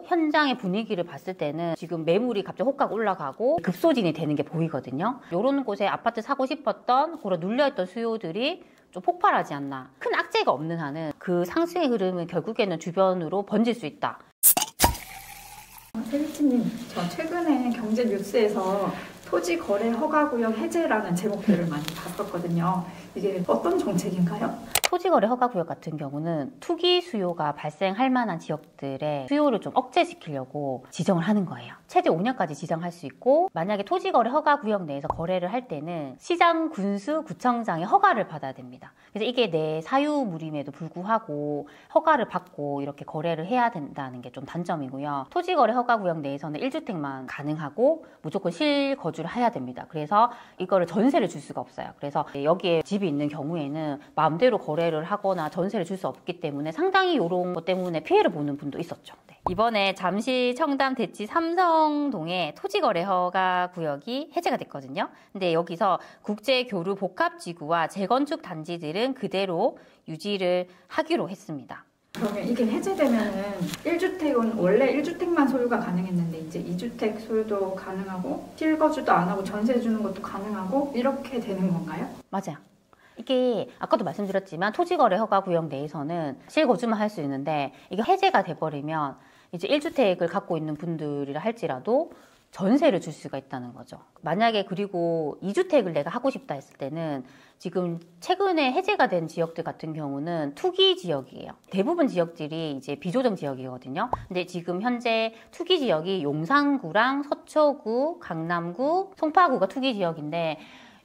현장의 분위기를 봤을 때는 지금 매물이 갑자기 호가가 올라가고 급소진이 되는 게 보이거든요. 이런 곳에 아파트 사고 싶었던 그런 눌려있던 수요들이 좀 폭발하지 않나. 큰 악재가 없는 한은 그 상승의 흐름은 결국에는 주변으로 번질 수 있다. 세리치님, 저 최근에 경제 뉴스에서 토지 거래 허가 구역 해제라는 제목들을 많이 봤었거든요. 이게 어떤 정책인가요? 토지거래 허가구역 같은 경우는 투기 수요가 발생할 만한 지역들의 수요를 좀 억제시키려고 지정을 하는 거예요. 최대 5년까지 지정할 수 있고, 만약에 토지거래 허가구역 내에서 거래를 할 때는 시장, 군수, 구청장의 허가를 받아야 됩니다. 그래서 이게 내 사유물임에도 불구하고 허가를 받고 이렇게 거래를 해야 된다는 게 좀 단점이고요. 토지거래 허가구역 내에서는 1주택만 가능하고 무조건 실거주를 해야 됩니다. 그래서 이거를 전세를 줄 수가 없어요. 그래서 여기에 집이 있는 경우에는 마음대로 거래를 하거나 전세를 줄 수 없기 때문에 상당히 이런 것 때문에 피해를 보는 분도 있었죠. 네. 이번에 잠실, 청담, 대치, 삼성동에 토지거래 허가 구역이 해제가 됐거든요. 근데 여기서 국제교류 복합지구와 재건축 단지들은 그대로 유지를 하기로 했습니다. 그러면 이게 해제되면은 1주택은 원래 1주택만 소유가 가능했는데 이제 2주택 소유도 가능하고 실거주도 안 하고 전세 주는 것도 가능하고 이렇게 되는 건가요? 맞아요. 이게 아까도 말씀드렸지만 토지거래 허가구역 내에서는 실거주만 할 수 있는데 이게 해제가 돼버리면 이제 1주택을 갖고 있는 분들이라 할지라도 전세를 줄 수가 있다는 거죠. 만약에 그리고 2주택을 내가 하고 싶다 했을 때는 지금 최근에 해제가 된 지역들 같은 경우는 투기 지역이에요. 대부분 지역들이 이제 비조정 지역이거든요. 근데 지금 현재 투기 지역이 용산구랑 서초구, 강남구, 송파구가 투기 지역인데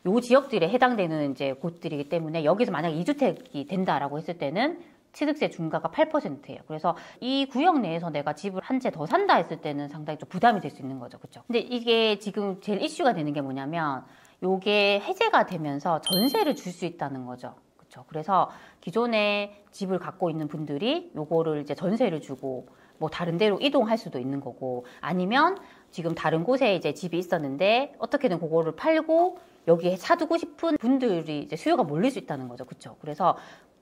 요 지역들에 해당되는 이제 곳들이기 때문에 여기서 만약 2주택이 된다라고 했을 때는 취득세 중과가 8%예요. 그래서 이 구역 내에서 내가 집을 한 채 더 산다 했을 때는 상당히 좀 부담이 될 수 있는 거죠. 그렇죠? 근데 이게 지금 제일 이슈가 되는 게 뭐냐면 요게 해제가 되면서 전세를 줄 수 있다는 거죠. 그렇죠? 그래서 기존에 집을 갖고 있는 분들이 요거를 이제 전세를 주고 뭐 다른 데로 이동할 수도 있는 거고, 아니면 지금 다른 곳에 이제 집이 있었는데 어떻게든 그거를 팔고 여기에 사두고 싶은 분들이 이제 수요가 몰릴 수 있다는 거죠. 그렇죠? 그래서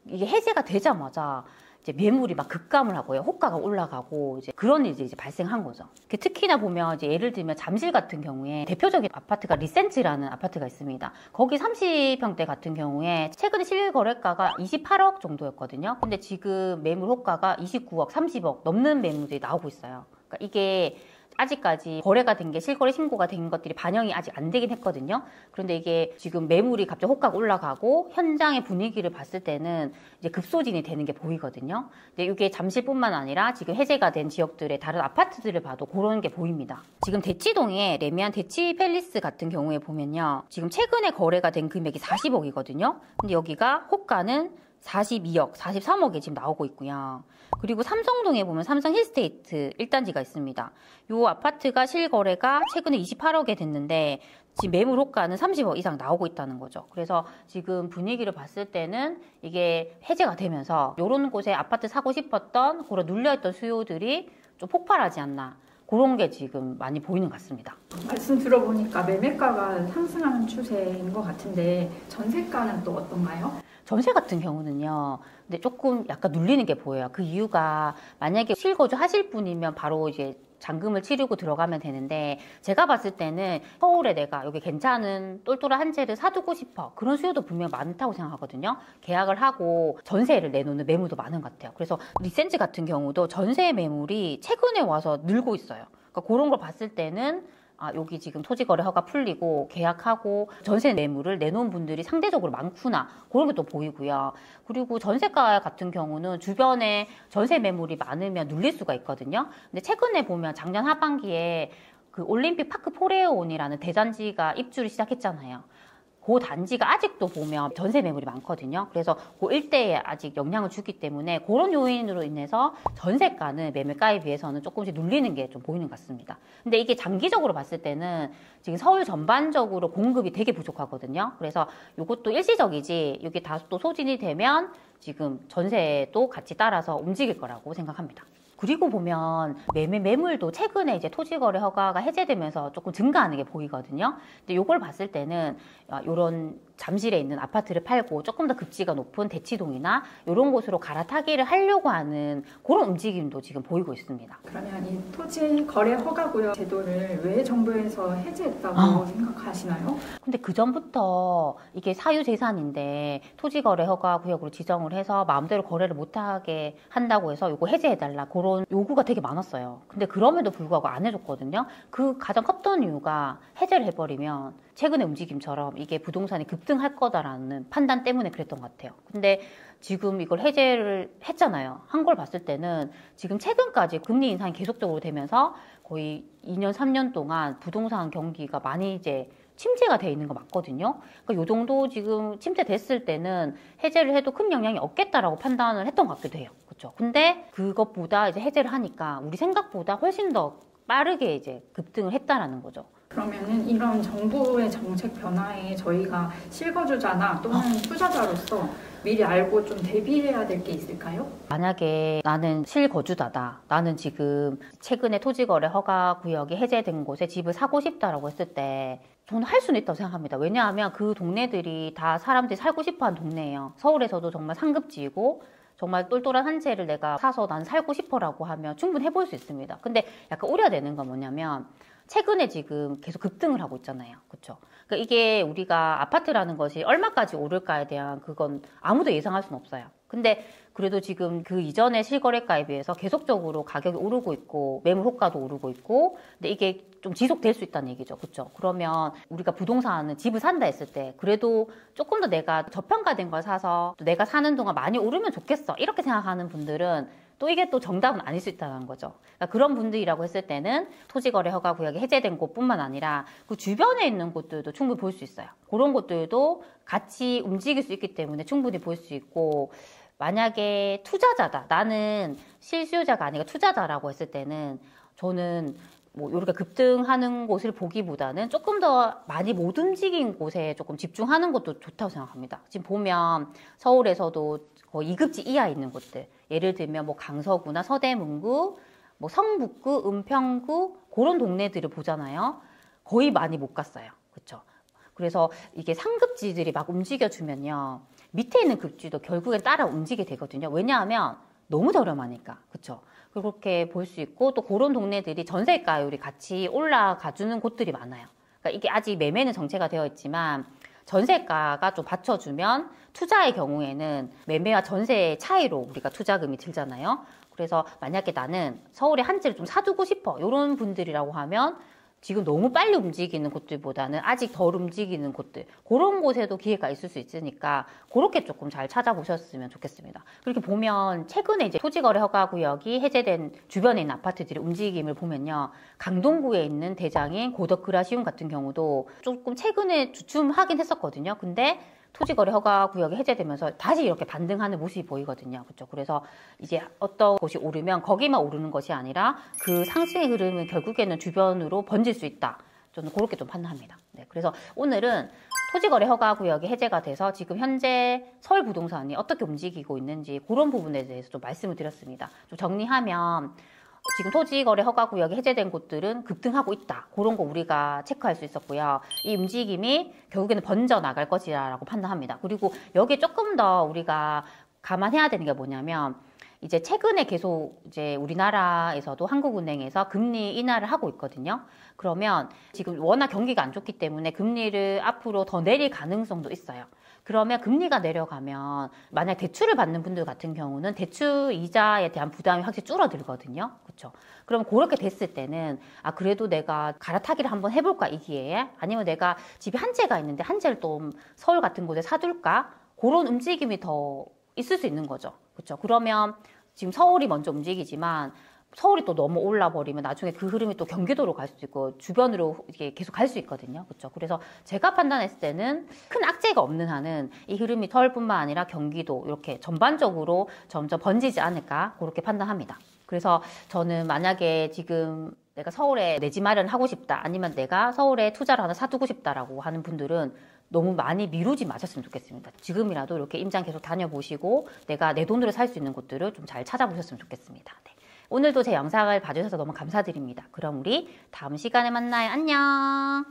이게 해제가 되자마자 이제 매물이 막 급감을 하고요. 호가가 올라가고 이제 그런 일이 이제 발생한 거죠. 특히나 보면 이제 예를 들면 잠실 같은 경우에 대표적인 아파트가 리센츠라는 아파트가 있습니다. 거기 30평대 같은 경우에 최근에 실거래가가 28억 정도였거든요. 근데 지금 매물 호가가 29억, 30억 넘는 매물들이 나오고 있어요. 그러니까 이게 아직까지 거래가 된 게 실거래 신고가 된 것들이 반영이 아직 안 되긴 했거든요. 그런데 이게 지금 매물이 갑자기 호가가 올라가고 현장의 분위기를 봤을 때는 이제 급소진이 되는 게 보이거든요. 근데 이게 잠실뿐만 아니라 지금 해제가 된 지역들의 다른 아파트들을 봐도 그런 게 보입니다. 지금 대치동에 레미안 대치 팰리스 같은 경우에 보면요. 지금 최근에 거래가 된 금액이 40억이거든요. 근데 여기가 호가는 42억, 43억에 지금 나오고 있고요. 그리고 삼성동에 보면 삼성 힐스테이트 1단지가 있습니다. 이 아파트가 실거래가 최근에 28억에 됐는데 지금 매물 호가는 30억 이상 나오고 있다는 거죠. 그래서 지금 분위기를 봤을 때는 이게 해제가 되면서 이런 곳에 아파트 사고 싶었던 그런 눌려있던 수요들이 좀 폭발하지 않나. 그런 게 지금 많이 보이는 것 같습니다. 말씀 들어보니까 매매가가 상승하는 추세인 것 같은데 전세가는 또 어떤가요? 전세 같은 경우는요, 근데 조금 약간 눌리는 게 보여요. 그 이유가 만약에 실거주 하실 분이면 바로 이제 잔금을 치르고 들어가면 되는데, 제가 봤을 때는 서울에 내가 여기 괜찮은 똘똘한 한 채를 사두고 싶어. 그런 수요도 분명 많다고 생각하거든요. 계약을 하고 전세를 내놓는 매물도 많은 것 같아요. 그래서 리센츠 같은 경우도 전세 매물이 최근에 와서 늘고 있어요. 그러니까 그런 걸 봤을 때는 여기 지금 토지거래 허가 풀리고 계약하고 전세 매물을 내놓은 분들이 상대적으로 많구나, 그런 게 또 보이고요. 그리고 전세가 같은 경우는 주변에 전세 매물이 많으면 눌릴 수가 있거든요. 근데 최근에 보면 작년 하반기에 그 올림픽 파크 포레온이라는 대단지가 입주를 시작했잖아요. 그 단지가 아직도 보면 전세 매물이 많거든요. 그래서 그 일대에 아직 영향을 주기 때문에 그런 요인으로 인해서 전세가는 매매가에 비해서는 조금씩 눌리는 게 좀 보이는 것 같습니다. 근데 이게 장기적으로 봤을 때는 지금 서울 전반적으로 공급이 되게 부족하거든요. 그래서 이것도 일시적이지 이게 다소 또 소진이 되면 지금 전세도 같이 따라서 움직일 거라고 생각합니다. 그리고 보면 매물도 최근에 이제 토지거래 허가가 해제되면서 조금 증가하는 게 보이거든요. 근데 이걸 봤을 때는 이런 잠실에 있는 아파트를 팔고 조금 더 급지가 높은 대치동이나 이런 곳으로 갈아타기를 하려고 하는 그런 움직임도 지금 보이고 있습니다. 그러면 이 토지 거래 허가구역 제도를 왜 정부에서 해제했다고 생각하시나요? 근데 그 전부터 이게 사유재산인데 토지거래 허가구역으로 지정을 해서 마음대로 거래를 못하게 한다고 해서 이거 해제해달라 그런 요구가 되게 많았어요. 근데 그럼에도 불구하고 안 해줬거든요. 그 가장 컸던 이유가 해제를 해버리면 최근의 움직임처럼 이게 부동산이 급등할 거다라는 판단 때문에 그랬던 것 같아요. 근데 지금 이걸 해제를 했잖아요. 한 걸 봤을 때는 지금 최근까지 금리 인상이 계속적으로 되면서 거의 2년, 3년 동안 부동산 경기가 많이 이제 침체가 돼 있는 거 맞거든요. 그러니까 요 정도 지금 침체됐을 때는 해제를 해도 큰 영향이 없겠다라고 판단을 했던 것 같기도 해요. 그렇죠? 근데 그것보다 이제 해제를 하니까 우리 생각보다 훨씬 더 빠르게 이제 급등을 했다라는 거죠. 그러면은 이런 정부의 정책 변화에 저희가 실거주자나 또는 투자자로서 미리 알고 좀 대비해야 될 게 있을까요? 만약에 나는 실거주자다. 나는 지금 최근에 토지거래 허가구역이 해제된 곳에 집을 사고 싶다라고 했을 때 저는 할 수는 있다고 생각합니다. 왜냐하면 그 동네들이 다 사람들이 살고 싶어하는 동네예요. 서울에서도 정말 상급지이고 정말 똘똘한 한 채를 내가 사서 난 살고 싶어라고 하면 충분히 해볼 수 있습니다. 근데 약간 우려되는 건 뭐냐면 최근에 지금 계속 급등을 하고 있잖아요. 그렇죠? 그러니까 이게 우리가 아파트라는 것이 얼마까지 오를까에 대한 그건 아무도 예상할 수는 없어요. 근데 그래도 지금 그 이전의 실거래가에 비해서 계속적으로 가격이 오르고 있고 매물 호가도 오르고 있고 근데 이게 좀 지속될 수 있다는 얘기죠. 그렇죠? 그러면 우리가 부동산은 집을 산다 했을 때 그래도 조금 더 내가 저평가된 걸 사서 또 내가 사는 동안 많이 오르면 좋겠어. 이렇게 생각하는 분들은 또 이게 또 정답은 아닐 수 있다는 거죠. 그러니까 그런 분들이라고 했을 때는 토지거래 허가구역이 해제된 곳뿐만 아니라 그 주변에 있는 곳들도 충분히 볼 수 있어요. 그런 곳들도 같이 움직일 수 있기 때문에 충분히 볼 수 있고 만약에 투자자다. 나는 실수요자가 아니라 투자자라고 했을 때는 저는 뭐 이렇게 급등하는 곳을 보기보다는 조금 더 많이 못 움직인 곳에 조금 집중하는 것도 좋다고 생각합니다. 지금 보면 서울에서도 거의 2급지 이하에 있는 곳들 예를 들면 뭐 강서구나 서대문구, 뭐 성북구, 은평구 그런 동네들을 보잖아요. 거의 많이 못 갔어요. 그렇죠? 그래서 이게 상급지들이 막 움직여주면요. 밑에 있는 급지도 결국엔 따라 움직이게 되거든요. 왜냐하면 너무 저렴하니까. 그렇죠? 그렇게 볼 수 있고 또 그런 동네들이 전세가율이 같이 올라가주는 곳들이 많아요. 그러니까 이게 아직 매매는 정체가 되어 있지만 전세가가 좀 받쳐주면 투자의 경우에는 매매와 전세의 차이로 우리가 투자금이 들잖아요. 그래서 만약에 나는 서울에 한 채를 좀 사두고 싶어 이런 분들이라고 하면 지금 너무 빨리 움직이는 곳들보다는 아직 덜 움직이는 곳들 그런 곳에도 기회가 있을 수 있으니까 그렇게 조금 잘 찾아보셨으면 좋겠습니다. 그렇게 보면 최근에 이제 토지거래 허가구역이 해제된 주변에 있는 아파트들의 움직임을 보면요. 강동구에 있는 대장인 고덕그라시움 같은 경우도 조금 최근에 주춤하긴 했었거든요. 근데 토지거래 허가구역이 해제되면서 다시 이렇게 반등하는 모습이 보이거든요. 그렇죠? 그래서 이제 어떤 곳이 오르면 거기만 오르는 것이 아니라 그 상승의 흐름은 결국에는 주변으로 번질 수 있다. 저는 그렇게 좀 판단합니다. 네, 그래서 오늘은 토지거래 허가구역이 해제가 돼서 지금 현재 서울 부동산이 어떻게 움직이고 있는지 그런 부분에 대해서 좀 말씀을 드렸습니다. 좀 정리하면 지금 토지거래 허가구역이 해제된 곳들은 급등하고 있다. 그런 거 우리가 체크할 수 있었고요. 이 움직임이 결국에는 번져 나갈 것이라고 판단합니다. 그리고 여기에 조금 더 우리가 감안해야 되는 게 뭐냐면 이제 최근에 계속 이제 우리나라에서도 한국은행에서 금리 인하를 하고 있거든요. 그러면 지금 워낙 경기가 안 좋기 때문에 금리를 앞으로 더 내릴 가능성도 있어요. 그러면 금리가 내려가면 만약 대출을 받는 분들 같은 경우는 대출 이자에 대한 부담이 확실히 줄어들거든요. 그렇죠? 그럼 그렇게 됐을 때는 아 그래도 내가 갈아타기를 한번 해볼까 이 기회에 아니면 내가 집이 한 채가 있는데 한 채를 또 서울 같은 곳에 사둘까 그런 움직임이 더 있을 수 있는 거죠. 그렇죠? 그러면 지금 서울이 먼저 움직이지만 서울이 또 너무 올라버리면 나중에 그 흐름이 또 경기도로 갈 수도 있고 주변으로 이게 계속 갈 수 있거든요. 그렇죠? 그래서 제가 판단했을 때는 큰 악재가 없는 한은 이 흐름이 서울뿐만 아니라 경기도 이렇게 전반적으로 점점 번지지 않을까 그렇게 판단합니다. 그래서 저는 만약에 지금 내가 서울에 내 집 마련하고 싶다 아니면 내가 서울에 투자를 하나 사두고 싶다라고 하는 분들은 너무 많이 미루지 마셨으면 좋겠습니다. 지금이라도 이렇게 임장 계속 다녀보시고 내가 내 돈으로 살 수 있는 곳들을 좀 잘 찾아보셨으면 좋겠습니다. 네. 오늘도 제 영상을 봐주셔서 너무 감사드립니다. 그럼 우리 다음 시간에 만나요. 안녕.